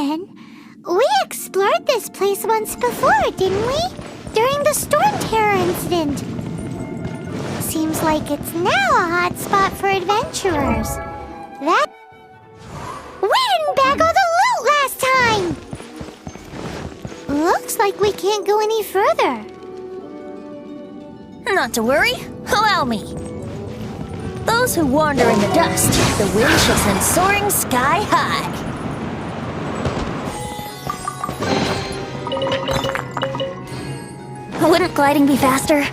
Genshin. We explored this place once before, didn't we? During the Storm Terror incident. Seems like it's now a hot spot for adventurers. We didn't bag all the loot last time! Looks like we can't go any further. Not to worry. Allow me. Those who wander in the dust, the wind shall send soaring sky high. Wouldn't gliding be faster?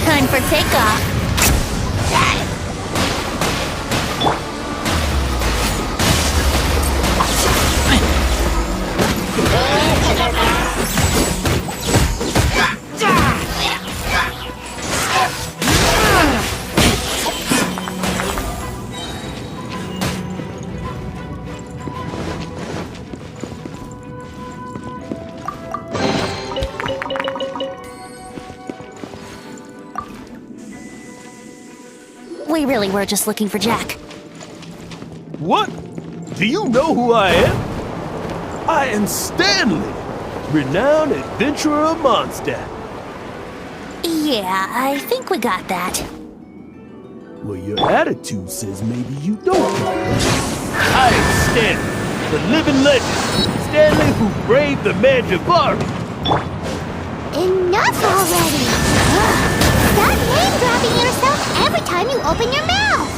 Time for takeoff. We really were just looking for Jack. What? Do you know who I am? I am Stanley, renowned adventurer of Mondstadt. Yeah, I think we got that. Well, your attitude says maybe you don't know. I am Stanley, the living legend. Stanley who braved the Manjabari. Enough already! Stop name-dropping yourself every time you open your mouth!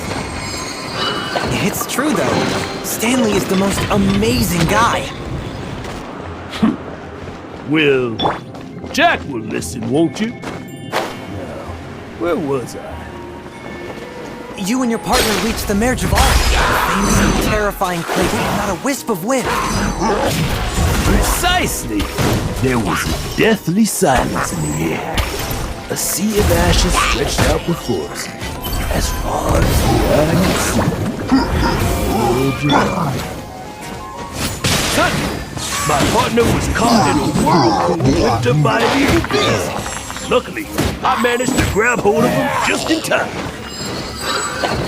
It's true, though. Stanley is the most amazing guy. Well, Jack will listen, won't you? Now, where was I? You and your partner reached the Merjavari, famous and terrifying place with not a wisp of wind. Precisely! There was a deathly silence in the air. A sea of ashes stretched out before us, as far as the eye could see. Suddenly, my partner was caught in a whirlpool whipped up by an evil beast. Luckily, I managed to grab hold of him just in time.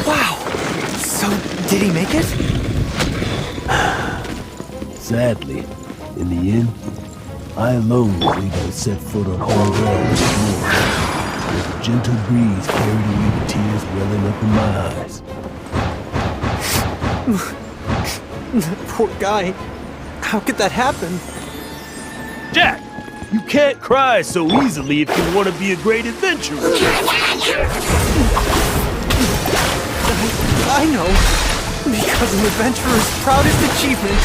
Wow! So, did he make it? Sadly, in the end, I alone was able to set foot on home ground once more, where the gentle breeze carried away the tears welling up in my eyes. Poor guy. How could that happen? Jack, you can't cry so easily if you want to be a great adventurer. I know. Because an adventurer's proudest achievement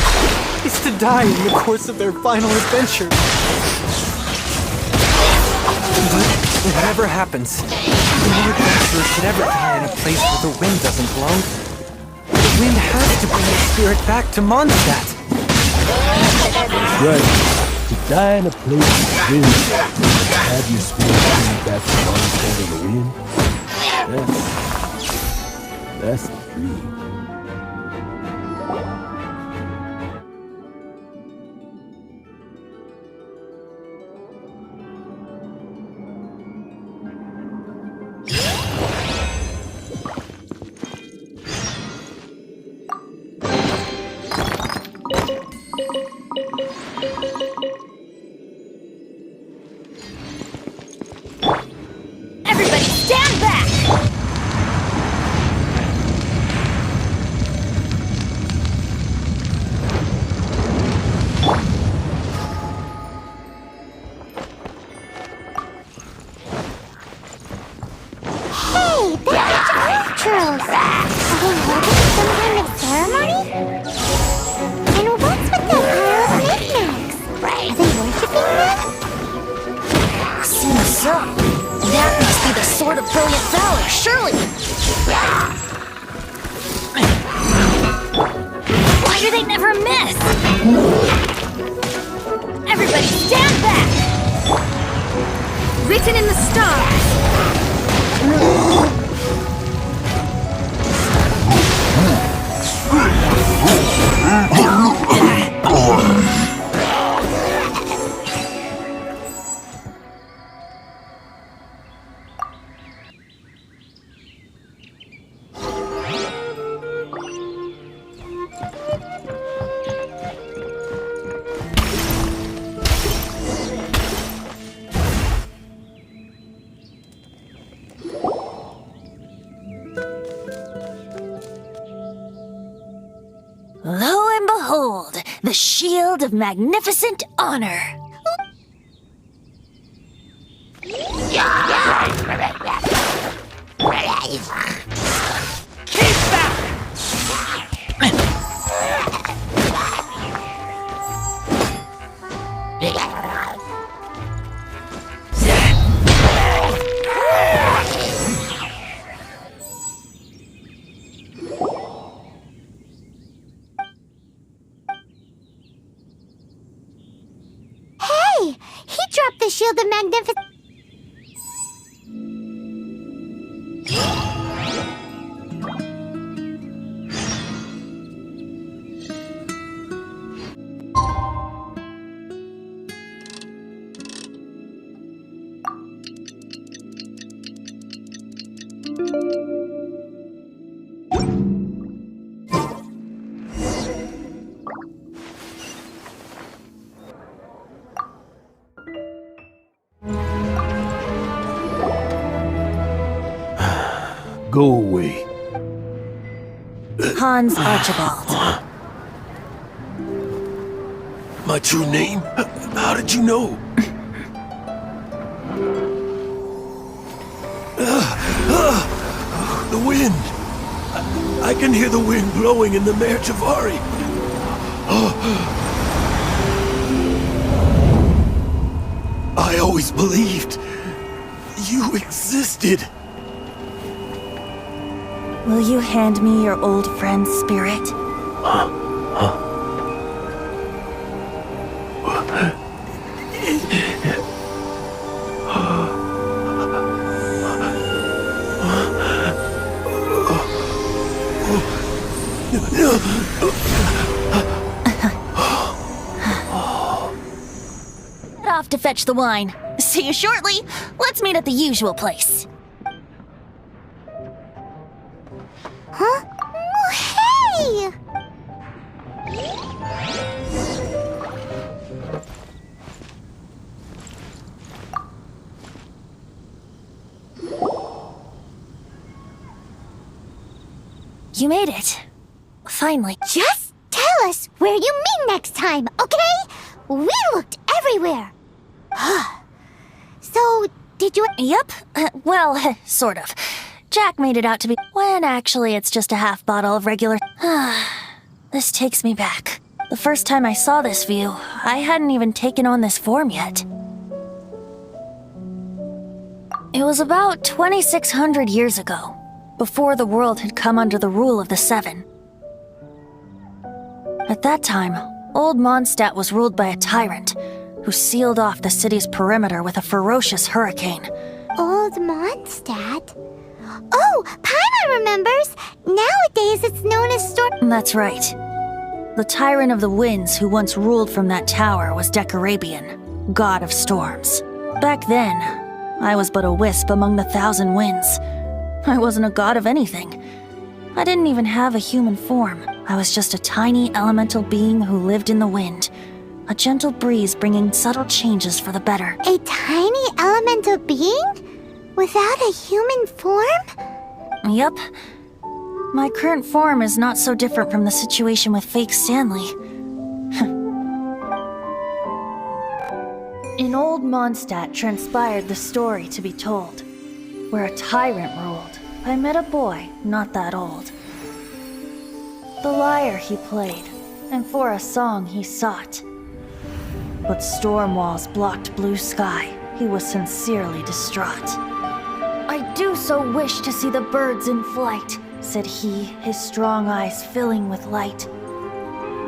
is to die in the course of their final adventure. But whatever happens, no adventurer should ever die in a place where the wind doesn't blow. The wind has to bring the spirit back to Mondstadt. That's right. To die in a place of wind, have your spirit bring back to Mondstadt in the wind. That's the dream. Everybody stand back! Hey, they're churros. Are they holding some kind of ceremony? And what's with that pile of knickknacks? Are they worshipping them? Seems so. That must be the sword of brilliant valor, surely! Why do they never miss? Everybody stand back! Written in the stars! Lo and behold, the shield of magnificent honor. Keep back! Hey, he dropped the shield of magnificent. Go away. Hans Archibald. My true name? How did you know? The wind! I can hear the wind blowing in the Mare Javari. I always believed you existed. Will you hand me your old friend's spirit? Head off to fetch the wine. See you shortly. Let's meet at the usual place. Huh? Oh, hey! You made it. Finally. Just tell us where you meet next time, okay? We looked everywhere. So, did you... Yep. Well, sort of. Jack made it out to be... When actually it's just a half bottle of regular... This takes me back. The first time I saw this view, I hadn't even taken on this form yet. It was about 2,600 years ago, before the world had come under the rule of the Seven. At that time, old Mondstadt was ruled by a tyrant who sealed off the city's perimeter with a ferocious hurricane. Old Mondstadt? Oh, Paimon remembers! Nowadays it's known as Storm... That's right. The tyrant of the winds who once ruled from that tower was Decarabian, god of storms. Back then, I was but a wisp among the 1,000 winds. I wasn't a god of anything. I didn't even have a human form. I was just a tiny elemental being who lived in the wind. A gentle breeze bringing subtle changes for the better. A tiny elemental being? Without a human form? Yup. My current form is not so different from the situation with fake Stanley. In old Mondstadt transpired the story to be told, where a tyrant ruled. I met a boy not that old. The lyre he played, and for a song he sought. But storm walls blocked blue sky. He was sincerely distraught. I do so wish to see the birds in flight, said he, his strong eyes filling with light.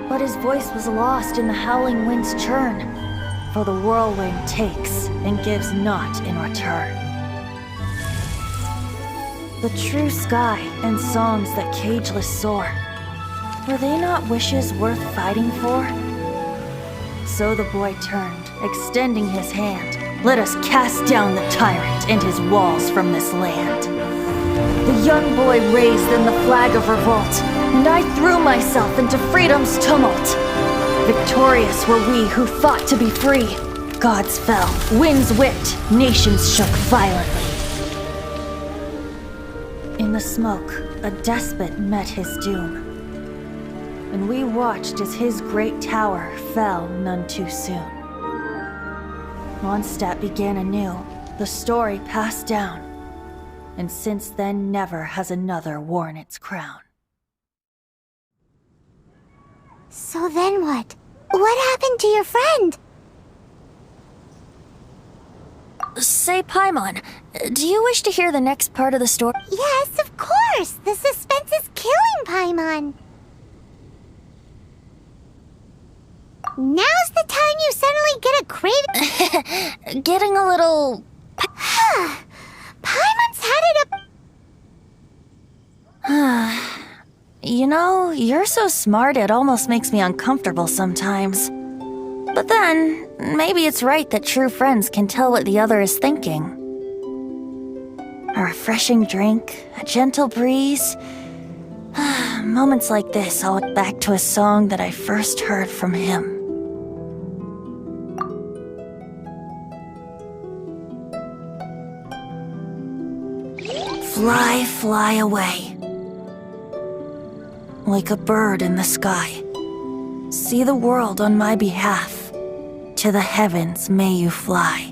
But his voice was lost in the howling wind's churn, for the whirlwind takes and gives not in return. The true sky and songs that cageless soar, were they not wishes worth fighting for? So the boy turned, extending his hand. Let us cast down the tyrant and his walls from this land. The young boy raised then the flag of revolt, and I threw myself into freedom's tumult. Victorious were we who fought to be free. Gods fell, winds whipped, nations shook violently. In the smoke, a despot met his doom, and we watched as his great tower fell none too soon. Mondstadt began anew, the story passed down, and since then never has another worn its crown. So then what? What happened to your friend? Say, Paimon, do you wish to hear the next part of the story? Yes, of course! The suspense is killing Paimon! Now's the time you suddenly get a craving. Getting a little... Paimon's had it up. You know, you're so smart it almost makes me uncomfortable sometimes. But then, maybe it's right that true friends can tell what the other is thinking. A refreshing drink, a gentle breeze. Moments like this, I'll look back to a song that I first heard from him. Fly, fly away. Like a bird in the sky. See the world on my behalf. To the heavens may you fly.